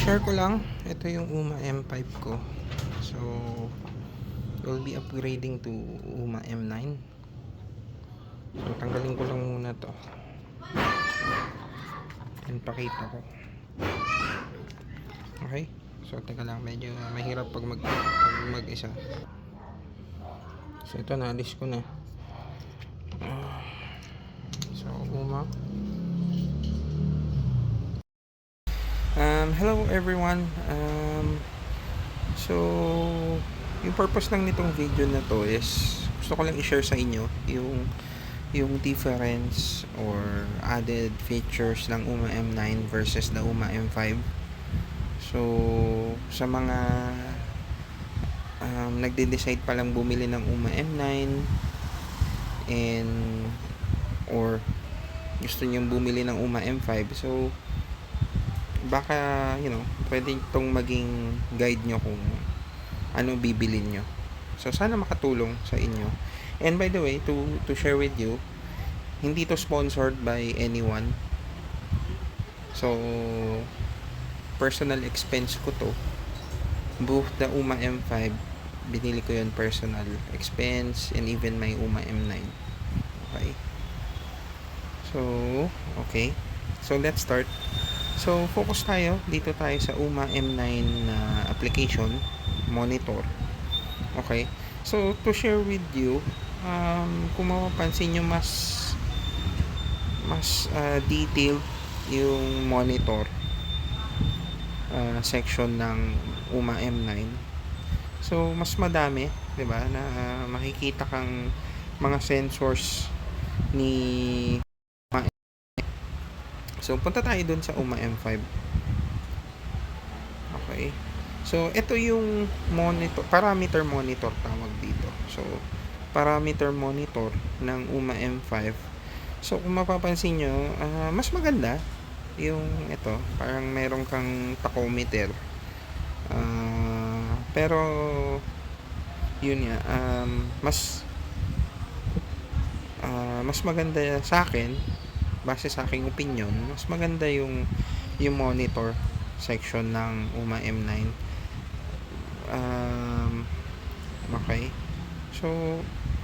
Share ko lang, ito yung UMA M5 ko. So, we'll be upgrading to UMA M9. So, tanggalin ko lang muna to. Then, pakita ko. Okay? So, teka lang, medyo mahirap pag mag-isa. So, ito, naalis ko na. So, UMA. Hello everyone. So, yung purpose lang nitong video na to is gusto ko lang i-share sa inyo yung difference or added features ng UMA M9 versus the UMA M5. So, sa mga nagde-decide pa lang bumili ng UMA M9 and or gusto niyong bumili ng UMA M5, so baka pwede itong maging guide nyo kung ano bibilin nyo. So sana makatulong sa inyo. And by the way, to share with you, hindi to sponsored by anyone. So personal expense ko to. Both the UMA M5, binili ko yun personal expense, and even my UMA M9. Okay. So, okay. So let's start. So, focus tayo. Dito tayo sa UMA M9 na application, monitor. Okay. So, to share with you, kung mapapansin nyo, mas detailed yung monitor section ng UMA M9. So, mas madami, 'di ba? Na makikita kang mga sensors ni UMA. So, punta tayo dun sa UMA M5. Okay. So, ito yung monitor, parameter monitor tawag dito. So, parameter monitor ng UMA M5. So, kung mapapansin nyo, mas maganda yung ito. Parang meron kang tachometer. Pero, yun nga, mas maganda sa akin, base sa aking opinion, mas maganda yung monitor section ng UMA M9. Okay. So,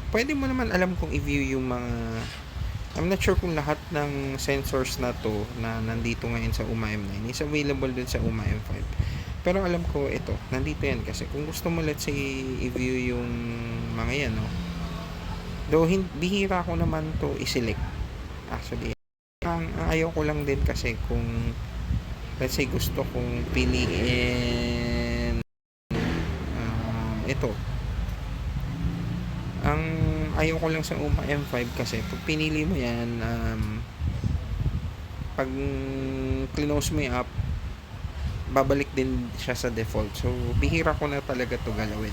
pwede mo naman alam kung i-view yung mga, I'm not sure kung lahat ng sensors na to na nandito ngayon sa UMA M9 is available dun sa UMA M5. Pero alam ko ito, nandito yan kasi kung gusto mo, let's say, i-view yung mga yan, no? Though bihira ko naman to i-select. Actually, ang ayaw ko lang din kasi kung let's say gusto kong piliin ito. Ang ayaw ko lang sa UMA M5 kasi pag pinili mo yan, pag close mo yung app, babalik din siya sa default. So, bihira ko na talaga to galawin.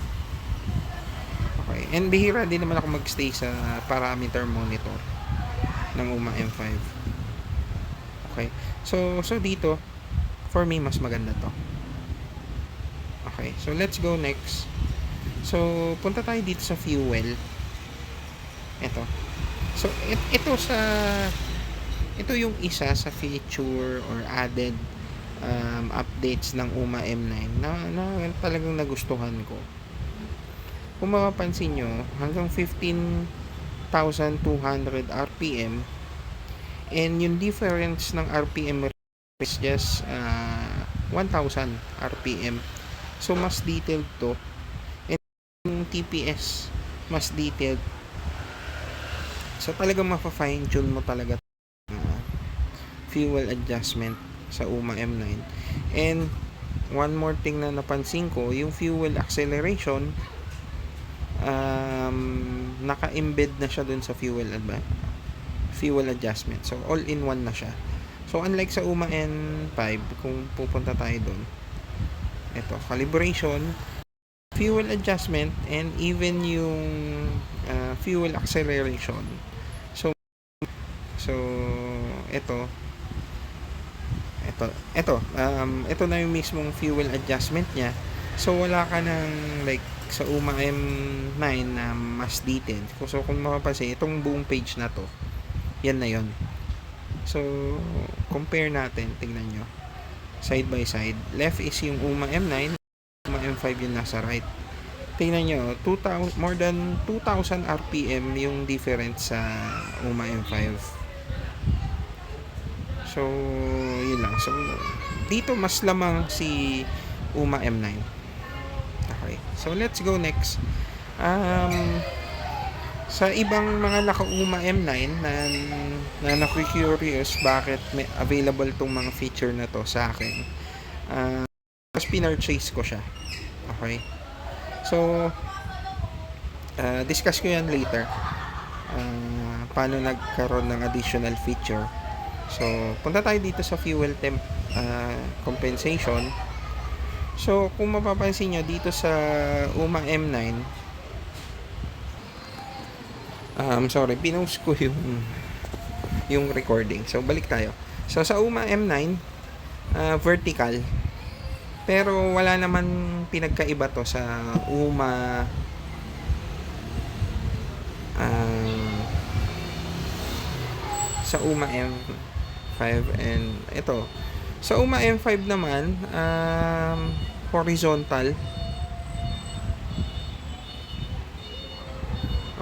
Okay. And bihira din naman ako magstay sa parameter monitor ng UMA M5. Okay. So dito, for me, mas maganda to. Okay. So, let's go next. So, punta tayo dito sa fuel. Ito. So, ito yung isa sa feature or added updates ng UMA M9 na talagang nagustuhan ko. Kung mapapansin nyo, hanggang 15,200 RPM, and yung difference ng RPM is just 1,000 RPM. So, mas detailed to. And yung TPS, mas detailed. So, talagang mapa-fine tune mo talaga fuel adjustment sa UMA M9. And one more thing na napansin ko, yung fuel acceleration, naka-embed na siya dun sa fuel adjustment. So, all-in-one na siya. So, unlike sa UMA N5, kung pupunta tayo dun, ito, calibration, fuel adjustment, and even yung fuel acceleration. So, ito na yung mismong fuel adjustment niya. So, wala ka ng like sa UMA M9 na mas detailed. So, kung mapapansin, itong buong page na to, yan na yon. So, compare natin, tingnan nyo. side by side. Left is yung UMA M9, UMA M5 yung nasa right. Tingnan nyo, 2,000, more than 2,000 RPM yung difference sa UMA M5. So, yun lang. So, dito mas lamang si UMA M9. Okay. So, let's go next. Sa ibang mga naka-UMA M9 na naku-curious bakit may available tong mga feature na to sa akin. Mas pinurchase ko siya. Okay. So, discuss ko yan later. Paano nagkaroon ng additional feature. So, punta tayo dito sa fuel temp compensation. So, kung mapapansin nyo dito sa UMA M9, sorry, pinost ko yung recording. So, balik tayo. So, sa UMA M9, vertical. Pero, wala naman pinagkaiba to sa UMA M5 and ito. Sa UMA M5 naman, horizontal.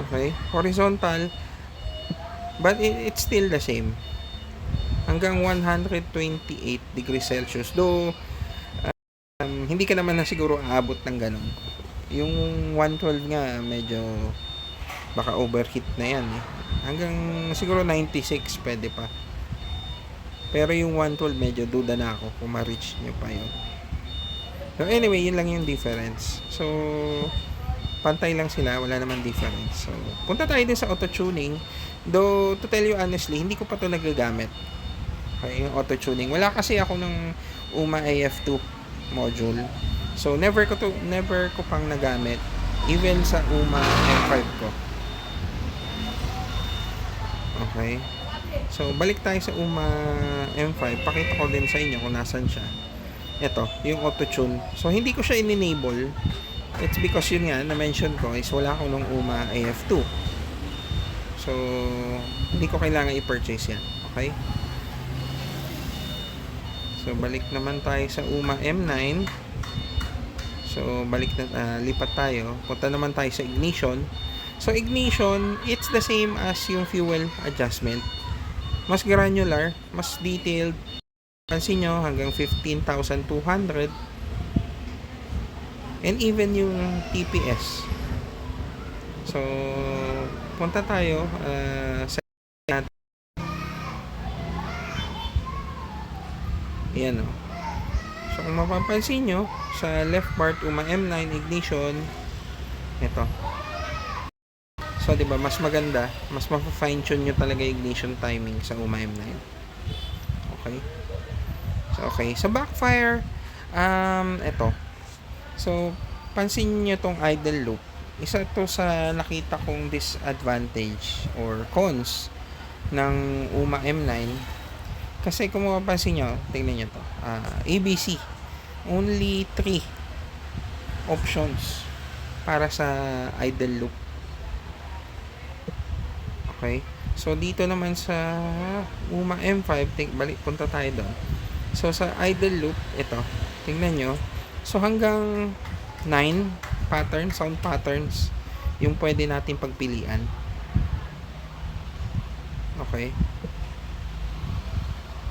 Okay, horizontal, but it's still the same. Hanggang 128 degrees Celsius. Though, hindi ka naman na siguro aabot ng ganun. Yung 112 nga, medyo baka overheat na yan eh. Hanggang siguro 96 pwede pa. Pero yung 112 medyo duda na ako kung ma-reach nyo pa yun. So anyway, yun lang yung difference. So, pantay lang sila, wala naman difference. So, punta tayo din sa auto-tuning. Though, to tell you honestly, hindi ko pa to nagagamit. Okay, yung auto-tuning. Wala kasi ako ng UMA AF2 module. So, never ko pang nagamit. Even sa UMA M5 ko. Okay. So, balik tayo sa UMA M5. Pakita ko din sa inyo kung nasan siya. Ito, yung auto-tune. So, hindi ko siya in-enable. It's because yun nga, na-mention ko is wala akong nung UMA AF2. So, hindi ko kailangan i-purchase yan. Okay? So, balik naman tayo sa UMA M9. So, lipat tayo. Punta naman tayo sa ignition. So, ignition, it's the same as yung fuel adjustment. Mas granular, mas detailed. Pansin nyo, hanggang 15,200. And even yung TPS. So, punta tayo sa natin. Ayan o. So, kung mapapansin nyo, sa left part, UMA M9 ignition, ito. So, diba, mas maganda, mas ma-fine tune nyo talaga ignition timing sa UMA M9. Okay? So, okay. Sa backfire, ito. So, pansin nyo tong idle loop. Isa to sa nakita kong disadvantage or cons ng UMA M9. Kasi kung mapapansin nyo, tingnan nyo to. ABC. Only 3 options para sa idle loop. Okay? So, dito naman sa UMA M5, punta tayo doon. So, sa idle loop, ito. Tingnan nyo. So, hanggang 9 sound patterns, yung pwede natin pagpilian. Okay?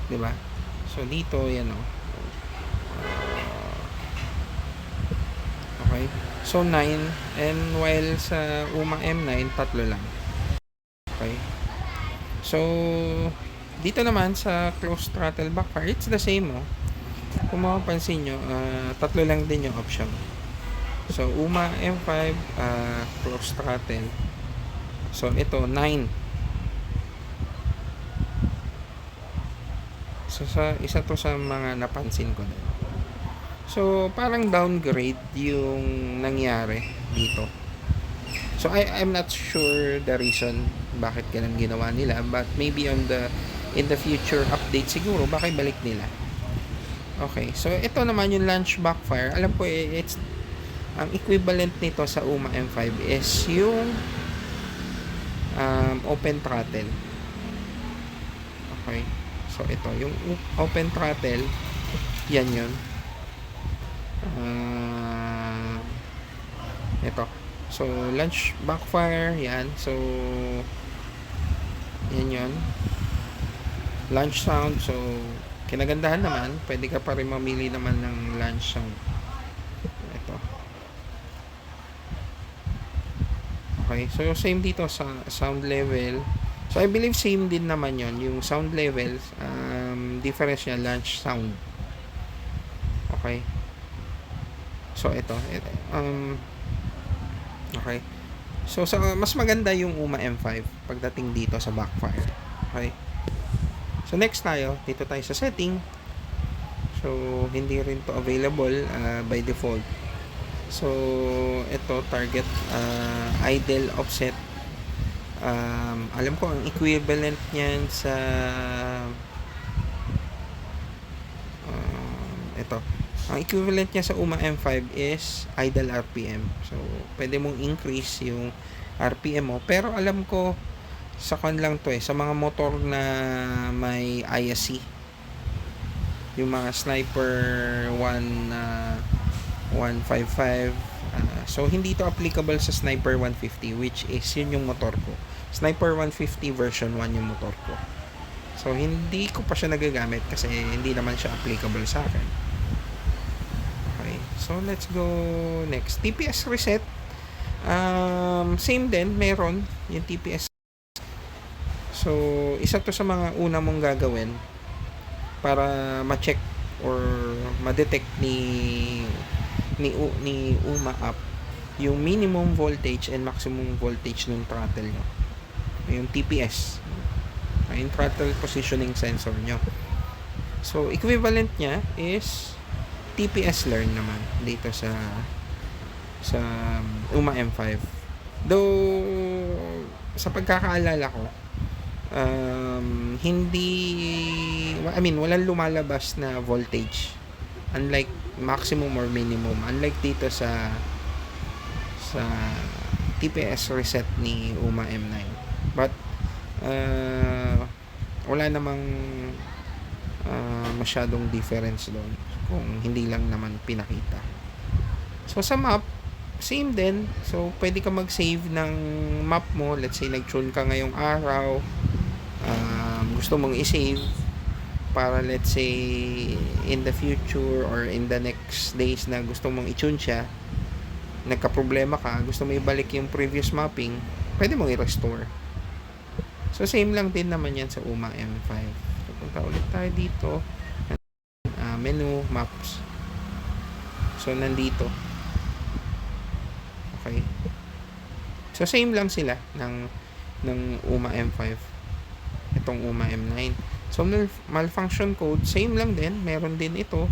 Diba? So, dito, yan o. Okay? So, 9. And while sa UMA M9, 3 lang. Okay? So, dito naman sa closed throttle backfire, it's the same o. Kung mapapansin nyo, 3 lang din yung option. So, UMA M5, closed throttle. So, ito, 9. So, isa to sa mga napansin ko din. So, parang downgrade yung nangyari dito. So, I'm not sure the reason bakit ganun ginawa nila. But maybe in the future update siguro, baka ibalik nila. Okay, so ito naman yung launch backfire. Alam ko it's ang equivalent nito sa UMA M5 is yung open throttle. Okay, so ito yung open throttle. Yan yun. Ah, ito. So, launch backfire. Yan. So, yan yun. Launch sound. So, kinagandahan naman. Pwede ka pa rin mamili naman ng launch sound. Ito. Okay. So, same dito sa sound level. So, I believe same din naman yon. Yung sound level, difference niya, launch sound. Okay. So, ito. Okay. So, mas maganda yung UMA M5 pagdating dito sa backfire. Okay. So, next tayo. Dito tayo sa setting. So, hindi rin to available by default. So, ito, target idle offset. Alam ko ang equivalent niyan sa ito. Ang equivalent niya sa UMA M5 is idle RPM. So, pwede mong increase yung RPM mo. Pero alam ko, sa kan lang to sa mga motor na may ISC. Yung mga Sniper 155. So, hindi to applicable sa Sniper 150, which is yun yung motor ko. Sniper 150 version 1 yung motor ko. So, hindi ko pa siya nagagamit kasi hindi naman siya applicable sa akin. So, let's go next. TPS reset. Same din, meron yung TPS. So, isa to sa mga una mong gagawin para ma-check or ma-detect ni UMA app yung minimum voltage and maximum voltage ng throttle nyo. Yung TPS. Yung throttle positioning sensor nyo. So, equivalent niya is TPS learn naman dito sa UMA M5. Though sa pagkakaalala ko, walang lumalabas na voltage, unlike maximum or minimum, unlike dito sa TPS reset ni UMA M9. But wala namang masyadong difference doon kung hindi lang naman pinakita. So, sa map, same din. So, pwede ka mag-save ng map mo. Let's say, nag-tune ka ngayong araw. Gusto mong i-save para, let's say, in the future or in the next days na gusto mong i-tune siya, nagka-problema ka, gusto mo ibalik yung previous mapping, pwede mong i-restore. So, same lang din naman yan sa UMA M5. So, punta ulit tayo dito. Menu, maps. So, nandito. Okay. So, same lang sila ng UMA M5. Itong UMA M9. So, malfunction code, same lang din. Meron din ito.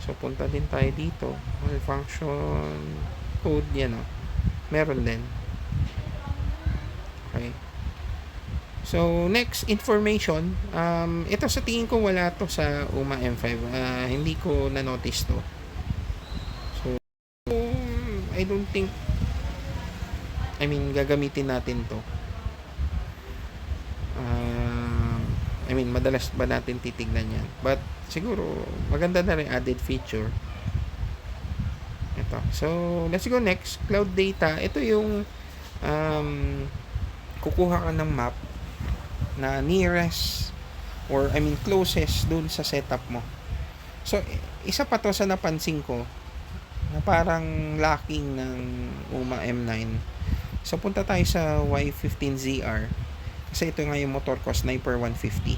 So, punta din tayo dito. Malfunction code, yan o. Meron din. Okay. So, next information, ito sa tingin ko wala to sa UMA M5. Hindi ko na-notice to. So, I don't think, gagamitin natin to. Madalas ba natin titignan yan? But, siguro, maganda na rin added feature. Ito. So, let's go next. Cloud data. Ito yung kukuha ka ng map na nearest or closest dun sa setup mo. So, isa pa to sa napansin ko na parang lacking ng UMA M9. So, punta tayo sa Y15ZR kasi ito nga yung motor ko, Sniper 150.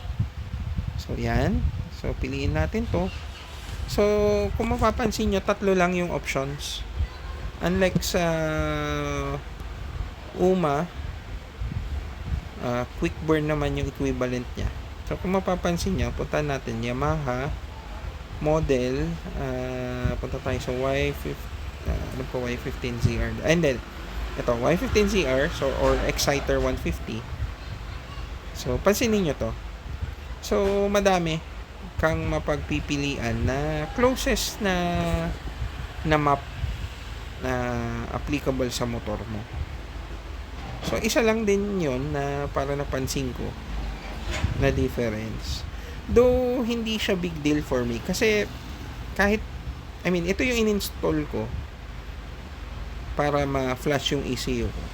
So, yan. So, piliin natin to. So, kung mapapansin nyo, 3 lang yung options. Unlike sa UMA, quick burn naman yung equivalent niya. So, kung mapapansin nyo, punta natin Yamaha model, punta tayo sa Y15ZR. And then, ito, Y15ZR, so, or Exciter 150. So, pansinin nyo to. So, madami kang mapagpipilian na closest na map na applicable sa motor mo. So, isa lang din yon na para napansin ko na difference. Though, hindi siya big deal for me. Kasi, kahit, I mean, ito yung in-install ko para ma-flash yung ECU ko.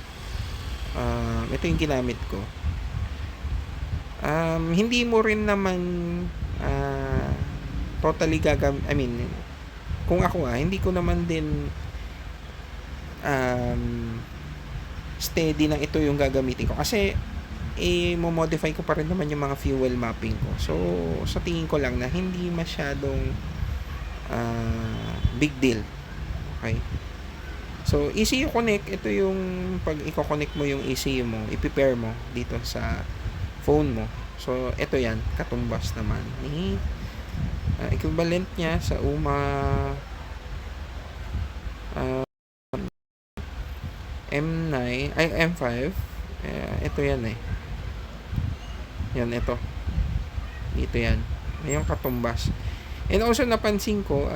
Ito yung ginamit ko. Hindi mo rin naman totally I mean, kung ako hindi ko naman din steady na ito yung gagamitin ko. Kasi, mo-modify ko pa rin naman yung mga fuel mapping ko. So, sa tingin ko lang na hindi masyadong big deal. Okay? So, ECU connect, ito yung pag i-connect mo yung ECU mo, i-prepare mo dito sa phone mo. So, ito yan, katumbas naman. Equivalent niya sa UMA M9, ay M5. Ito yan Yan, ito. Dito yan. Yung katumbas. And also napansin ko,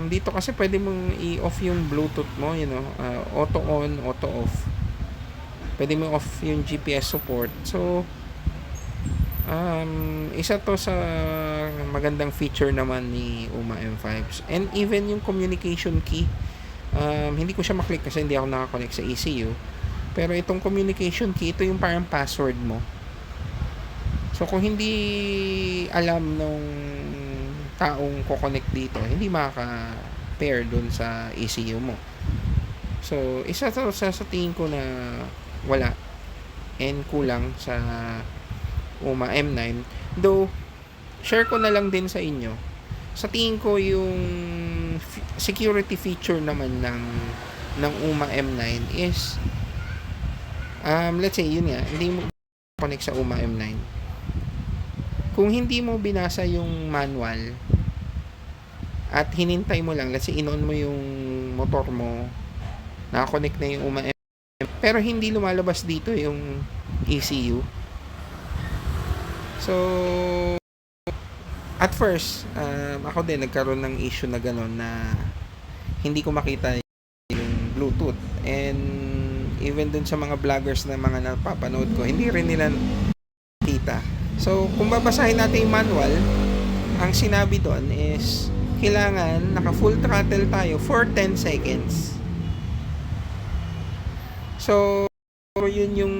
dito kasi pwede mong i-off yung Bluetooth mo, auto on, auto off. Pwede mo off yung GPS support. So, isa to sa magandang feature naman ni UMA M5. And even yung communication key, hindi ko siya maklik kasi hindi ako nakakonect sa ECU. Pero itong communication key, ito yung parang password mo. So, kung hindi alam nung taong ko-connect dito, hindi makaka-pair dun sa ECU mo. So, isa to sa tingin ko na wala and kulang sa UMA M9. Though, share ko na lang din sa inyo. Sa tingin ko yung security feature naman ng UMA M9 is let's say, yun nga, hindi mo connect sa UMA M9. Kung hindi mo binasa yung manual at hinintay mo lang, let's say in-on mo yung motor mo, naka-connect na yung UMA M9, pero hindi lumalabas dito yung ECU. So, at first, ako din nagkaroon ng issue na gano'n na hindi ko makita yung Bluetooth. And even dun sa mga vloggers na mga napapanood ko, hindi rin nila kita. So, kung babasahin natin yung manual, ang sinabi doon is kailangan naka full throttle tayo for 10 seconds. So, yun yung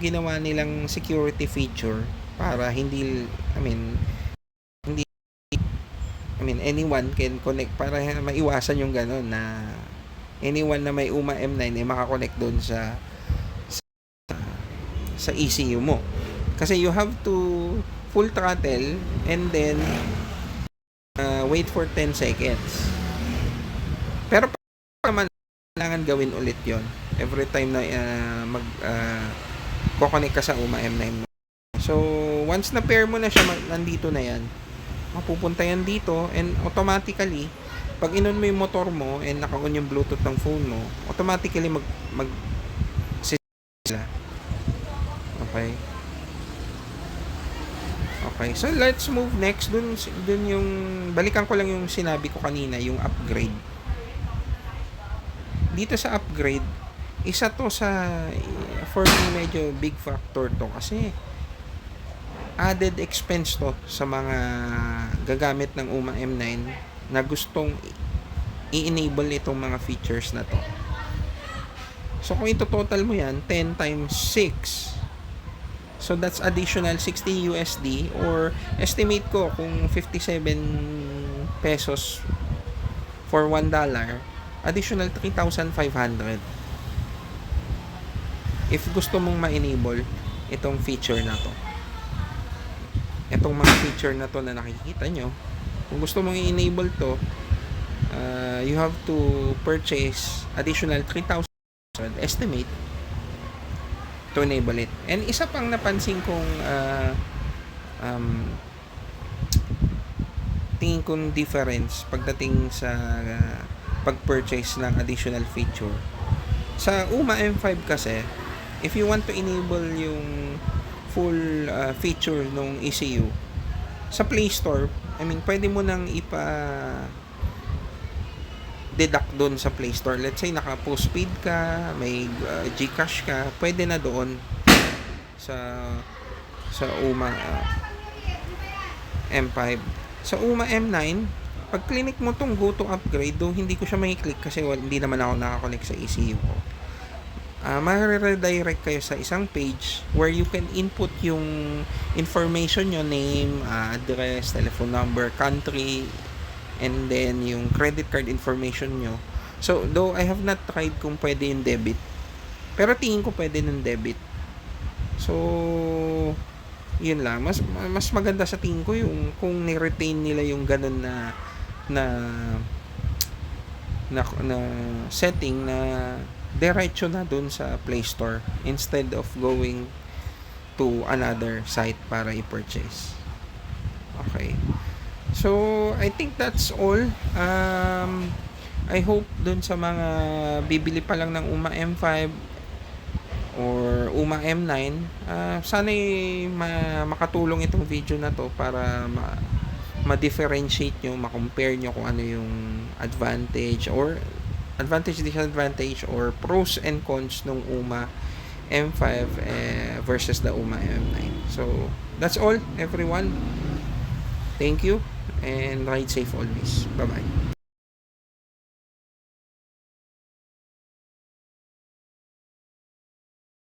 ginawa nilang security feature para hindi, anyone can connect, para maiwasan yung gano'n na anyone na may UMA M9 makakonect doon sa ECU mo. Kasi you have to full throttle and then wait for 10 seconds. Pero naman kailangan gawin ulit yon every time na ko-connect ka sa UMA M9 mo. So, once na pair mo na siya, nandito na yan. Mapupunta yan dito and automatically, pag in-on mo yung motor mo and naka-on yung Bluetooth ng phone mo, automatically sila. Okay. Okay, so let's move next dun yung balikan ko lang yung sinabi ko kanina, yung upgrade. Dito sa upgrade, isa to sa for me medyo big factor to kasi added expense to sa mga gagamit ng UMA M9 na gustong i-enable itong mga features na to. So kung ito total mo yan 10 times 6, so that's additional 60 USD or estimate ko kung 57 pesos for $1, additional 3,500 if gusto mong ma-enable itong feature na to. Itong mga feature na to na nakikita nyo, kung gusto mong i-enable to, you have to purchase additional 3,000 estimate to enable it. And isa pang napansin kong tingin kong difference pagdating sa pag-purchase ng additional feature. Sa UMA M5 kasi, if you want to enable yung full feature ng ECU, sa Play Store, pwede mo nang deduct doon sa Play Store. Let's say naka-postpaid ka, may GCash ka, pwede na doon sa UMA M5. Sa UMA M9, Pag clinic mo tong go to upgrade, though hindi ko siya mai-click kasi hindi naman ako naka-connect sa ECU ko. Mare-redirect kayo sa isang page where you can input yung information nyo, name, address, telephone number, country, and then yung credit card information nyo. So, though I have not tried kung pwede yung debit, pero tingin ko pwede ng debit. So, yun lang. Mas maganda sa tingin ko yung kung ni-retain nila yung ganun na na setting na diretso na dun sa Play Store instead of going to another site para i-purchase. Okay. So, I think that's all. I hope dun sa mga bibili pa lang ng UMA M5 or UMA M9, sana'y makatulong itong video na to para ma-differentiate nyo, ma-compare nyo kung ano yung advantage, disadvantage, or pros and cons ng UMA M5 versus the UMA M9. So, that's all, everyone. Thank you, and ride safe always. Bye-bye.